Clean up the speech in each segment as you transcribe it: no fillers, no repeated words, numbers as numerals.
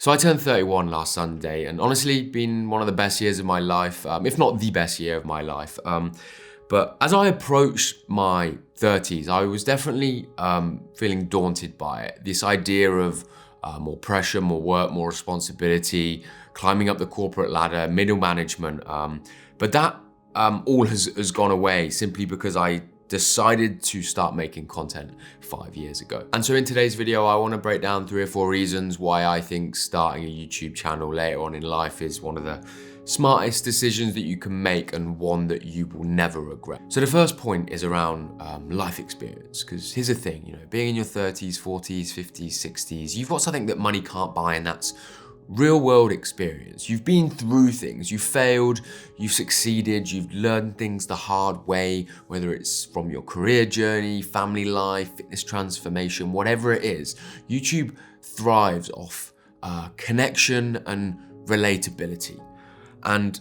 So I turned 31 last Sunday, and honestly, been one of the best years of my life, if not the best year of my life. But as I approached my 30s, I was definitely feeling daunted by it. This idea of more pressure, more work, more responsibility, climbing up the corporate ladder, middle management. But that all has gone away simply because I decided to start making content 5 years ago. And so in today's video, I want to break down 3 or 4 reasons why I think starting a YouTube channel later on in life is one of the smartest decisions that you can make and one that you will never regret. So the first point is around life experience, because here's the thing, being in your 30s, 40s, 50s, 60s, you've got something that money can't buy, and that's real world experience. You've been through things, you've failed, you've succeeded, you've learned things the hard way, whether it's from your career journey, family life, fitness transformation, whatever it is. YouTube thrives off connection and relatability. And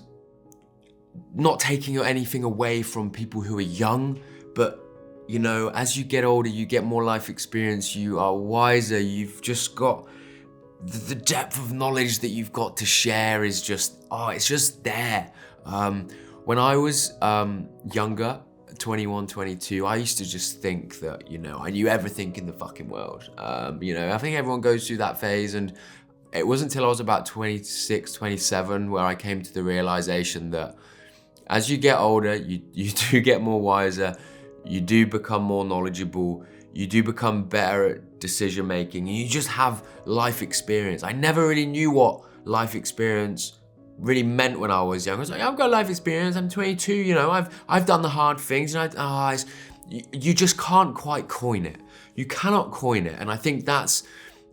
not taking anything away from people who are young, but as you get older, you get more life experience, you are wiser, you've just got the depth of knowledge that you've got to share is just, it's just there. When I was younger, 21, 22, I used to just think that, I knew everything in the fucking world. I think everyone goes through that phase, and it wasn't until I was about 26, 27 where I came to the realization that as you get older, you do get more wiser, you do become more knowledgeable, you do become better at decision making, and you just have life experience. I never really knew what life experience really meant when I was young. I was like, I've got life experience, I'm 22, I've done the hard things, and you just can't quite coin it. You cannot coin it, and I think that's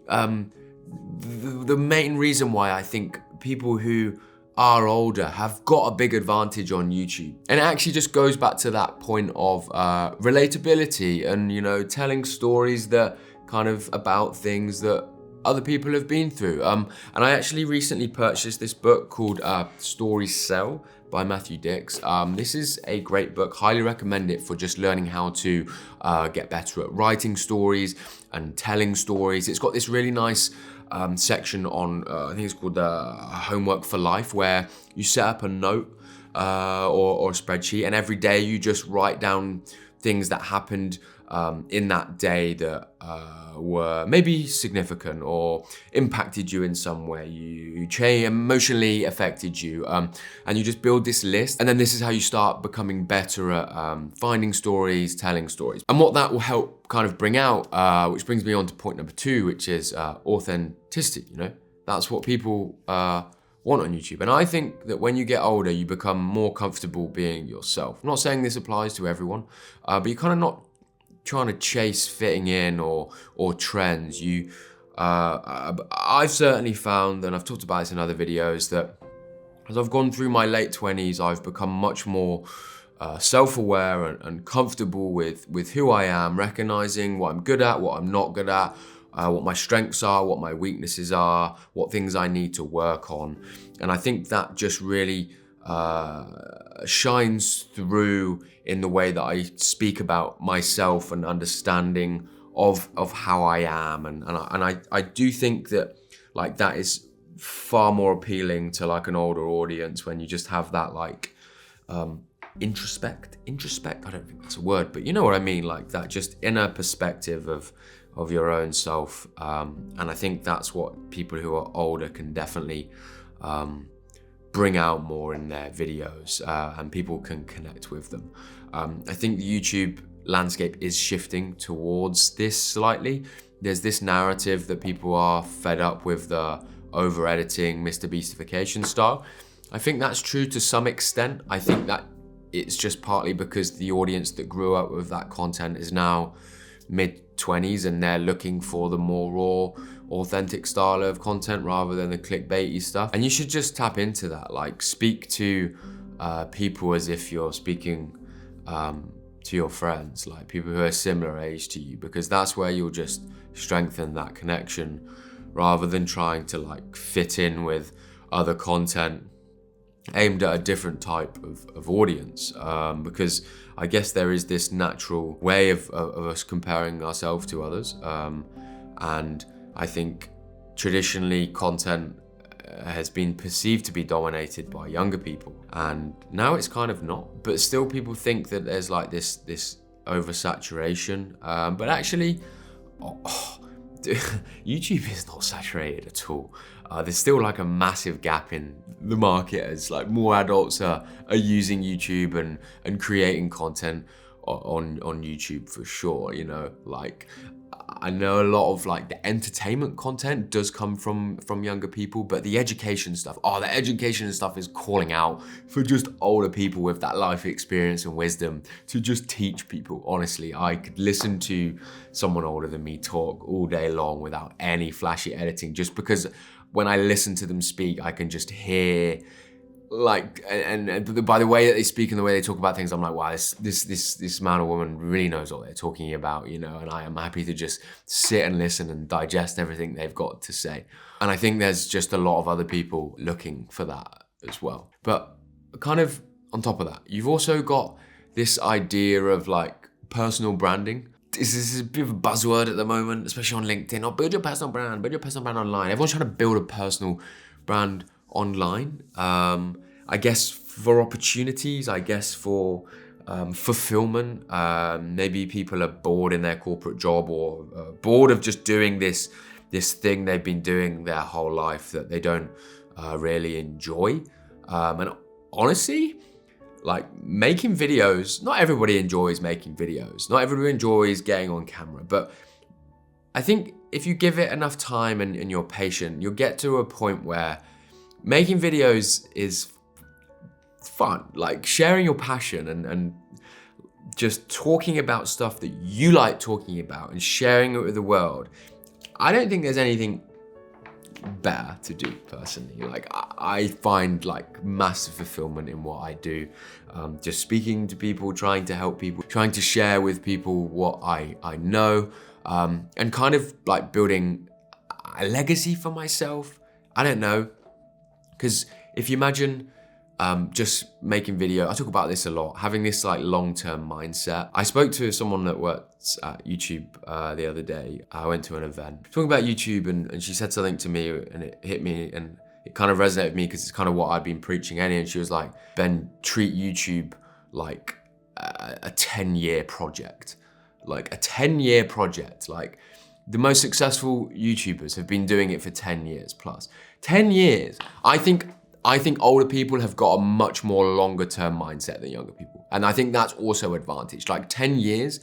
the main reason why I think people who are older have got a big advantage on YouTube. And it actually just goes back to that point of relatability and, telling stories that kind of about things that other people have been through. And I actually recently purchased this book called Stories Sell by Matthew Dix. This is a great book, highly recommend it for just learning how to get better at writing stories and telling stories. It's got this really nice section on, I think it's called Homework for Life, where you set up a note or a spreadsheet, and every day you just write down things that happened in that day that were maybe significant or impacted you in some way, you emotionally affected you, and you just build this list, and then this is how you start becoming better at finding stories, telling stories. And what that will help kind of bring out, which brings me on to point number 2, which is authenticity. That's what people want on YouTube. And I think that when you get older, you become more comfortable being yourself. I'm not saying this applies to everyone, but you're kind of not trying to chase fitting in or trends. I've certainly found, and I've talked about this in other videos, that as I've gone through my late 20s, I've become much more self-aware and comfortable with who I am, recognizing what I'm good at, what I'm not good at, what my strengths are, what my weaknesses are, what things I need to work on. And I think that just really shines through in the way that I speak about myself and understanding of how I am. And I do think that that is far more appealing to an older audience when you just have that introspect, I don't think that's a word, but you know what I mean, that just inner perspective of your own self. And I think that's what people who are older can definitely bring out more in their videos, and people can connect with them. I think the YouTube landscape is shifting towards this slightly. There's this narrative that people are fed up with the over editing, Mr. Beastification style. I think that's true to some extent. I think that it's just partly because the audience that grew up with that content is now mid-20s, and they're looking for the more raw, authentic style of content rather than the clickbaity stuff. And you should just tap into that. Speak to people as if you're speaking to your friends, people who are similar age to you, because that's where you'll just strengthen that connection rather than trying to fit in with other content aimed at a different type of audience, because I guess there is this natural way of us comparing ourselves to others, and I think traditionally content has been perceived to be dominated by younger people, and now it's kind of not. But still, people think that there's like this oversaturation. But actually, YouTube is not saturated at all. There's still like a massive gap in the market as like more adults are using YouTube and creating content on YouTube for sure. You know, like I know a lot of like the entertainment content does come from younger people, but the education stuff, the education stuff is calling out for just older people with that life experience and wisdom to just teach people. Honestly, I could listen to someone older than me talk all day long without any flashy editing, just because when I listen to them speak, I can just hear like, and by the way that they speak and the way they talk about things, I'm like, wow, this man or woman really knows what they're talking about, you know, and I am happy to just sit and listen and digest everything they've got to say. And I think there's just a lot of other people looking for that as well. But kind of on top of that, you've also got this idea of like personal branding. This is a bit of a buzzword at the moment, especially on LinkedIn. Build your personal brand online. Everyone's trying to build a personal brand online. I guess for opportunities, I guess for fulfillment. Maybe people are bored in their corporate job or bored of just doing this thing they've been doing their whole life that they don't really enjoy. And honestly, like making videos, not everybody enjoys making videos. Not everybody enjoys getting on camera, but I think if you give it enough time and you're patient, you'll get to a point where making videos is fun. Like sharing your passion and just talking about stuff that you like talking about and sharing it with the world. I don't think there's anything better to do personally. Like I find like massive fulfillment in what I do. Just speaking to people, trying to help people, trying to share with people what I know, and kind of like building a legacy for myself. I don't know, because if you imagine just making video, I talk about this a lot, having this like long-term mindset. I spoke to someone that works at YouTube the other day. I went to an event talking about YouTube and she said something to me and it hit me and it kind of resonated with me because it's kind of what I've been preaching anyway. And she was like, Ben, treat YouTube like a 10-year project. Like a 10-year project. Like the most successful YouTubers have been doing it for 10 years plus. 10 years. I think older people have got a much more longer term mindset than younger people. And I think that's also advantage. Like 10 years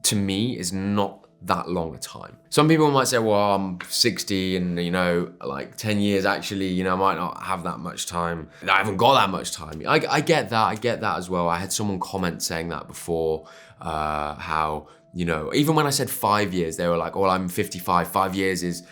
to me is not that long a time. Some people might say, well, I'm 60 and you know, like 10 years actually, you know, I might not have that much time. I haven't got that much time. I get that as well. I had someone comment saying that before, how, you know, even when I said 5 years, they were like, well, I'm 55, 5 years is,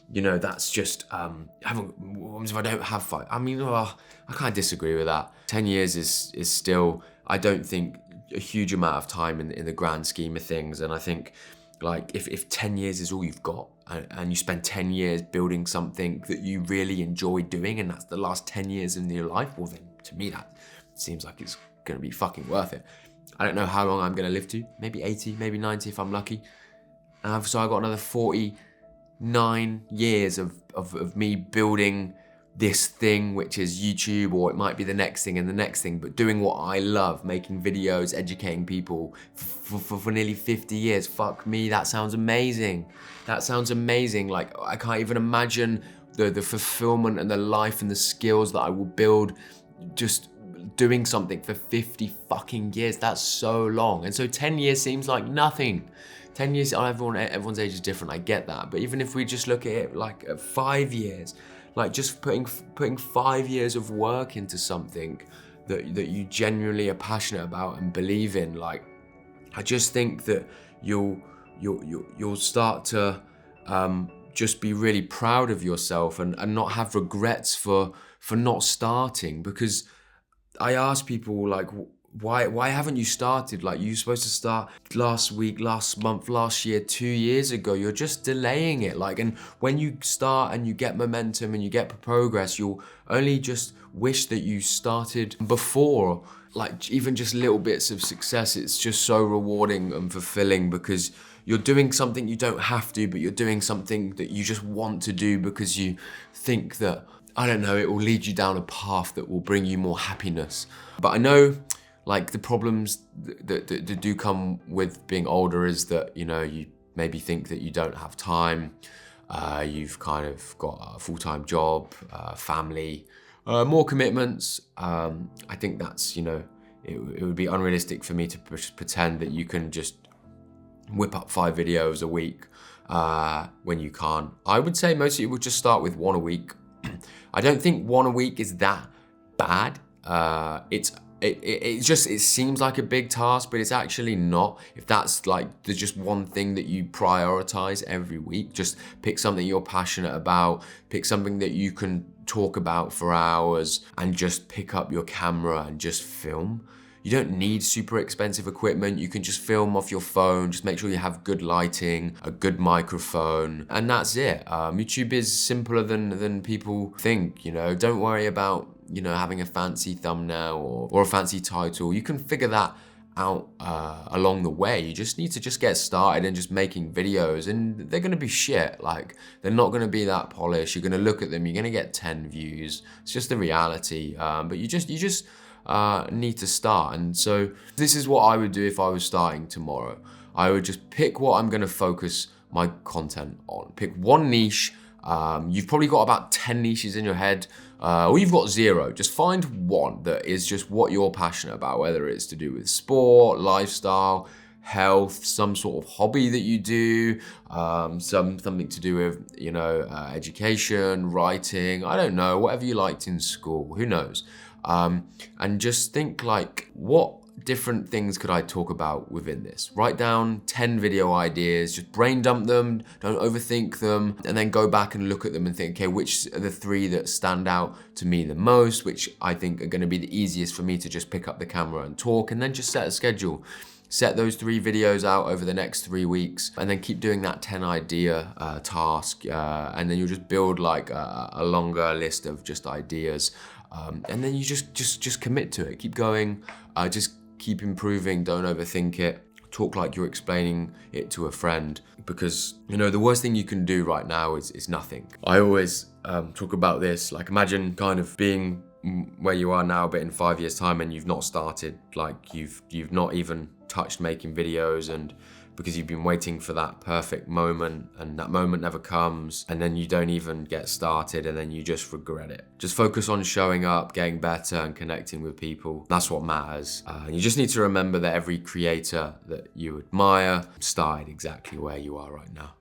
you know, that's just, what if I don't have 5? I mean, I kind of disagree with that. 10 years is still, I don't think, a huge amount of time in the grand scheme of things. And I think, like, if 10 years is all you've got, and you spend 10 years building something that you really enjoy doing, and that's the last 10 years in your life, well then, to me, that seems like it's gonna be fucking worth it. I don't know how long I'm gonna live to, maybe 80, maybe 90 if I'm lucky. So I got another 49 years of me building this thing, which is YouTube, or it might be the next thing and the next thing, but doing what I love, making videos, educating people for nearly 50 years. Fuck me, that sounds amazing. That sounds amazing. Like, I can't even imagine the fulfillment and the life and the skills that I will build just doing something for 50 fucking years. That's so long. And so 10 years seems like nothing. 10 years, everyone's age is different, I get that. But even if we just look at it like 5 years, like just putting 5 years of work into something that you genuinely are passionate about and believe in, like, I just think that you'll start to just be really proud of yourself and not have regrets for not starting. Because I ask people, like, why haven't you started? Like, you're supposed to start last week, last month, last year, 2 years ago. You're just delaying it. Like, and when you start and you get momentum and you get progress, you'll only just wish that you started before. Like, even just little bits of success, it's just so rewarding and fulfilling because you're doing something you don't have to, but you're doing something that you just want to do because you think that, I don't know, it will lead you down a path that will bring you more happiness. But I know, like, the problems that do come with being older is that, you know, you maybe think that you don't have time. You've kind of got a full-time job, family, more commitments. I think that's, you know, it would be unrealistic for me to pretend that you can just whip up 5 videos a week when you can't. I would say most of you would just start with 1 a week. I don't think 1 a week is that bad. It seems like a big task, but it's actually not. If that's like there's just one thing that you prioritize every week, just pick something you're passionate about, pick something that you can talk about for hours, and just pick up your camera and just film. You don't need super expensive equipment. You can just film off your phone. Just make sure you have good lighting, a good microphone, and that's it. YouTube is simpler than people think, you know. Don't worry about, you know, having a fancy thumbnail or a fancy title. You can figure that out along the way. You just need to just get started and just making videos, and they're gonna be shit. Like, they're not gonna be that polished. You're gonna look at them, you're gonna get 10 views. It's just the reality. But you just need to start. And so this is what I would do if I was starting tomorrow. I would just pick what I'm gonna focus my content on. Pick one niche. You've probably got about 10 niches in your head, or you've got 0. Just find one that is just what you're passionate about, whether it's to do with sport, lifestyle, health, some sort of hobby that you do, something to do with, you know, education, writing, I don't know, whatever you liked in school, who knows? And just think, like, what different things could I talk about within this? Write down 10 video ideas, just brain dump them, don't overthink them, and then go back and look at them and think, okay, which are the 3 that stand out to me the most, which I think are gonna be the easiest for me to just pick up the camera and talk, and then just set a schedule. Set those 3 videos out over the next 3 weeks, and then keep doing that 10 idea task, and then you'll just build like a longer list of just ideas, and then you just commit to it. Keep going, just keep improving, don't overthink it. Talk like you're explaining it to a friend, because, you know, the worst thing you can do right now is nothing. I always talk about this, like, imagine kind of being where you are now, but in 5 years time, and you've not started, like you've not even touched making videos, and because you've been waiting for that perfect moment, and that moment never comes, and then you don't even get started, and then you just regret it. Just focus on showing up, getting better, and connecting with people. That's what matters. You just need to remember that every creator that you admire started exactly where you are right now.